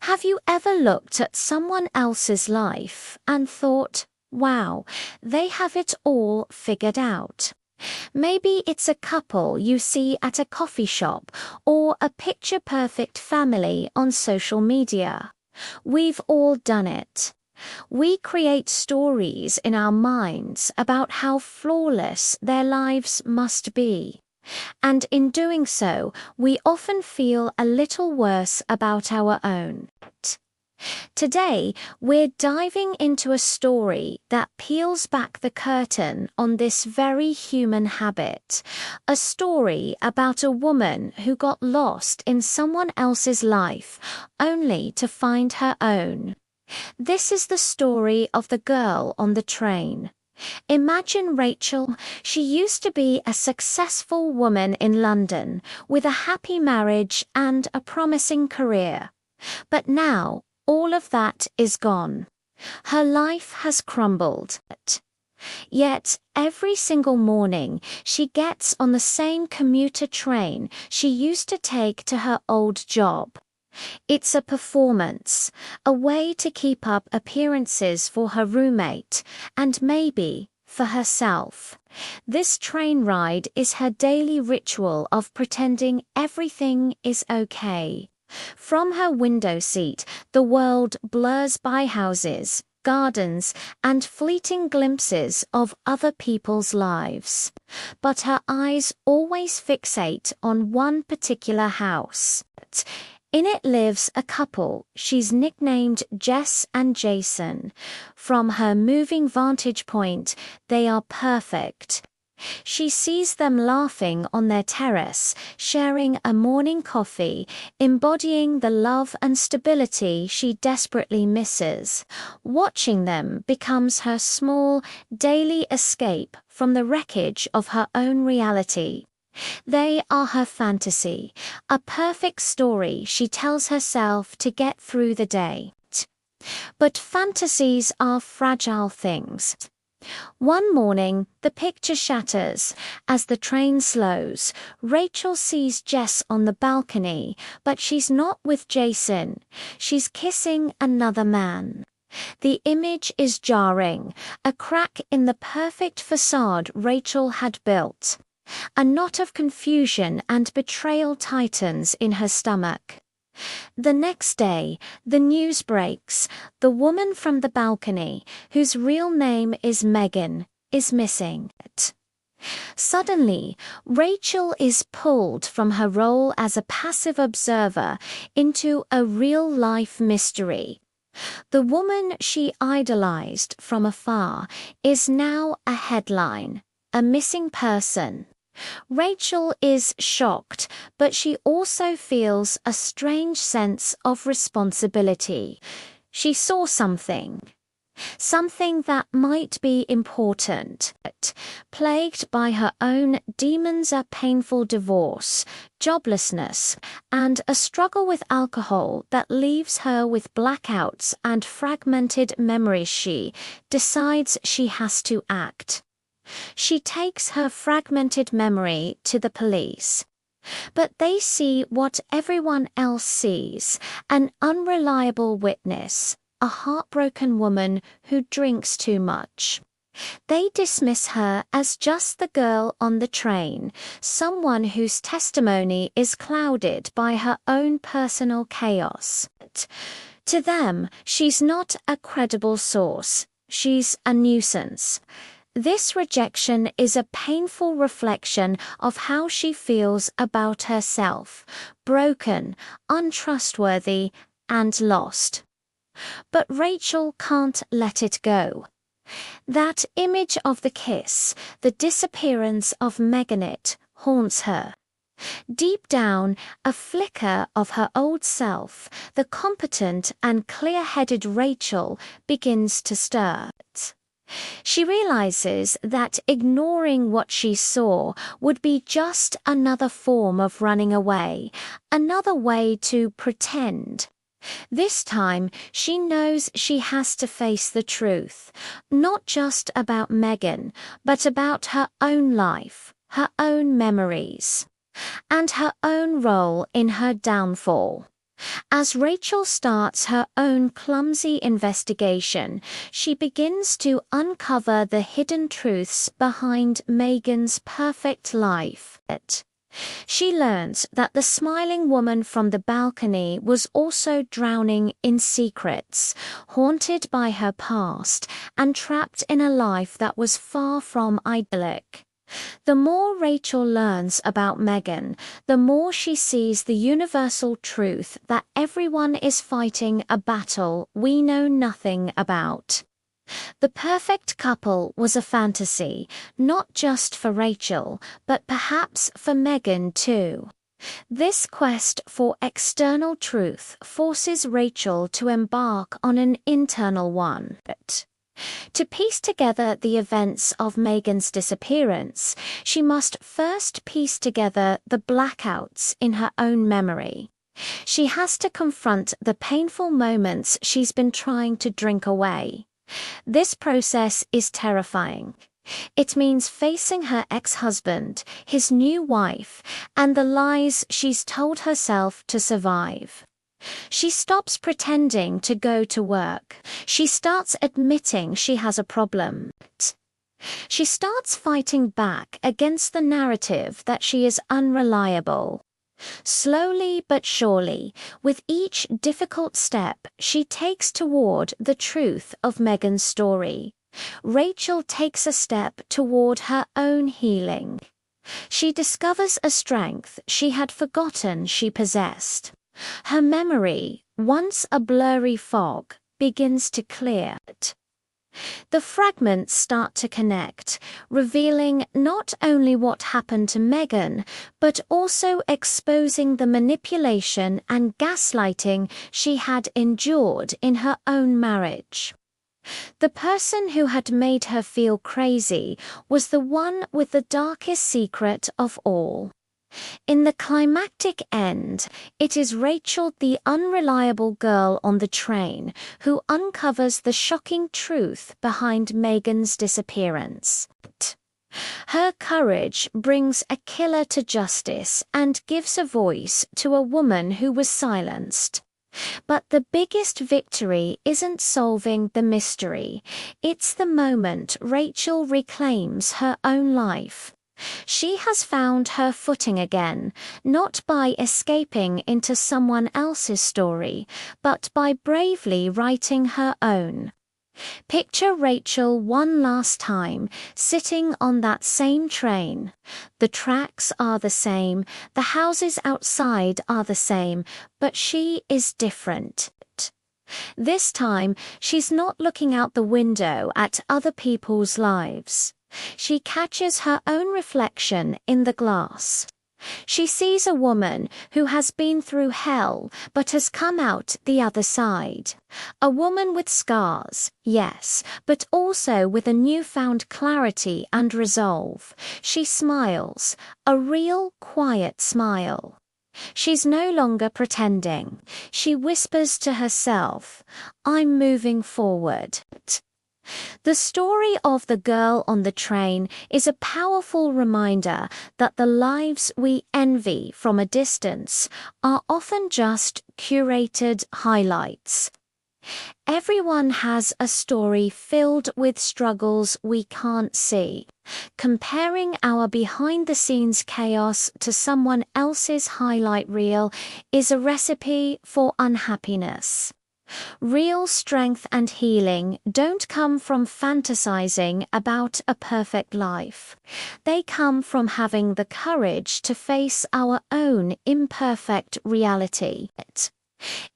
Have you ever looked at someone else's life and thought, wow, they have it all figured out? Maybe it's a couple you see at a coffee shop or a picture-perfect family on social media. We've all done it. We create stories in our minds about how flawless their lives must be. And in doing so, we often feel a little worse about our own. Today, we're diving into a story that peels back the curtain on this very human habit. A story about a woman who got lost in someone else's life, only to find her own. This is the story of the girl on the train. Imagine Rachel. She used to be a successful woman in London with a happy marriage and a promising career. But now, all of that is gone. Her life has crumbled. Yet, every single morning, she gets on the same commuter train she used to take to her old job. It's a performance, a way to keep up appearances for her roommate, and maybe for herself. This train ride is her daily ritual of pretending everything is okay. From her window seat, the world blurs by houses, gardens, and fleeting glimpses of other people's lives. But her eyes always fixate on one particular house. In it lives a couple she's nicknamed Jess and Jason. From her moving vantage point, they are perfect. She sees them laughing on their terrace, sharing a morning coffee, embodying the love and stability she desperately misses. Watching them becomes her small, daily escape from the wreckage of her own reality. They are her fantasy, a perfect story she tells herself to get through the day. But fantasies are fragile things. One morning, the picture shatters. As the train slows, Rachel sees Jess on the balcony, but she's not with Jason. She's kissing another man. The image is jarring, a crack in the perfect facade Rachel had built. A knot of confusion and betrayal tightens in her stomach. The next day, the news breaks. The woman from the balcony, whose real name is Megan, is missing. Suddenly, Rachel is pulled from her role as a passive observer into a real-life mystery. The woman she idolized from afar is now a headline, a missing person. Rachel is shocked, but she also feels a strange sense of responsibility. She saw something that might be important. Plagued by her own demons, a painful divorce, joblessness, and a struggle with alcohol that leaves her with blackouts and fragmented memories, she decides she has to act. She takes her fragmented memory to the police. But they see what everyone else sees, an unreliable witness, a heartbroken woman who drinks too much. They dismiss her as just the girl on the train, someone whose testimony is clouded by her own personal chaos. To them, she's not a credible source. She's a nuisance. This rejection is a painful reflection of how she feels about herself, broken, untrustworthy, and lost. But Rachel can't let it go. That image of the kiss, the disappearance of Megan, haunts her. Deep down, a flicker of her old self, the competent and clear-headed Rachel, begins to stir. She realizes that ignoring what she saw would be just another form of running away, another way to pretend. This time, she knows she has to face the truth, not just about Megan, but about her own life, her own memories, and her own role in her downfall. As Rachel starts her own clumsy investigation, she begins to uncover the hidden truths behind Megan's perfect life. She learns that the smiling woman from the balcony was also drowning in secrets, haunted by her past, and trapped in a life that was far from idyllic. The more Rachel learns about Megan, the more she sees the universal truth that everyone is fighting a battle we know nothing about. The perfect couple was a fantasy, not just for Rachel, but perhaps for Megan too. This quest for external truth forces Rachel to embark on an internal one. To piece together the events of Megan's disappearance, she must first piece together the blackouts in her own memory. She has to confront the painful moments she's been trying to drink away. This process is terrifying. It means facing her ex-husband, his new wife, and the lies she's told herself to survive. She stops pretending to go to work. She starts admitting she has a problem. She starts fighting back against the narrative that she is unreliable. Slowly but surely, with each difficult step she takes toward the truth of Megan's story, Rachel takes a step toward her own healing. She discovers a strength she had forgotten she possessed. Her memory, once a blurry fog, begins to clear. The fragments start to connect, revealing not only what happened to Megan, but also exposing the manipulation and gaslighting she had endured in her own marriage. The person who had made her feel crazy was the one with the darkest secret of all. In the climactic end, it is Rachel, the unreliable girl on the train, who uncovers the shocking truth behind Megan's disappearance. Her courage brings a killer to justice and gives a voice to a woman who was silenced. But the biggest victory isn't solving the mystery. It's the moment Rachel reclaims her own life. She has found her footing again, not by escaping into someone else's story, but by bravely writing her own. Picture Rachel one last time, sitting on that same train. The tracks are the same, the houses outside are the same, but she is different. This time, she's not looking out the window at other people's lives. She catches her own reflection in the glass. She sees a woman who has been through hell but has come out the other side. A woman with scars, yes, but also with a newfound clarity and resolve. She smiles, a real quiet smile. She's no longer pretending. She whispers to herself, "I'm moving forward." The story of the girl on the train is a powerful reminder that the lives we envy from a distance are often just curated highlights. Everyone has a story filled with struggles we can't see. Comparing our behind-the-scenes chaos to someone else's highlight reel is a recipe for unhappiness. Real strength and healing don't come from fantasizing about a perfect life. They come from having the courage to face our own imperfect reality.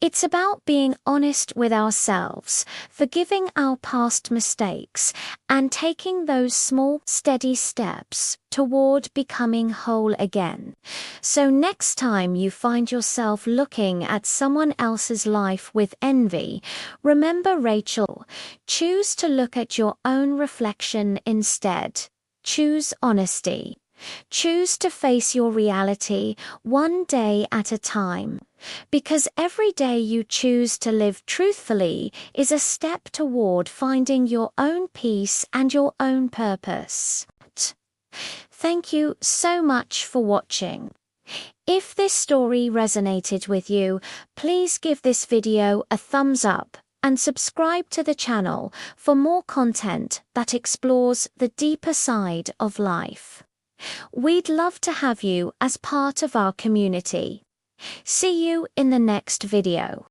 It's about being honest with ourselves, forgiving our past mistakes, and taking those small, steady steps toward becoming whole again. So next time you find yourself looking at someone else's life with envy, remember Rachel, choose to look at your own reflection instead. Choose honesty. Choose to face your reality one day at a time. Because every day you choose to live truthfully is a step toward finding your own peace and your own purpose. Thank you so much for watching. If this story resonated with you, please give this video a thumbs up and subscribe to the channel for more content that explores the deeper side of life. We'd love to have you as part of our community. See you in the next video.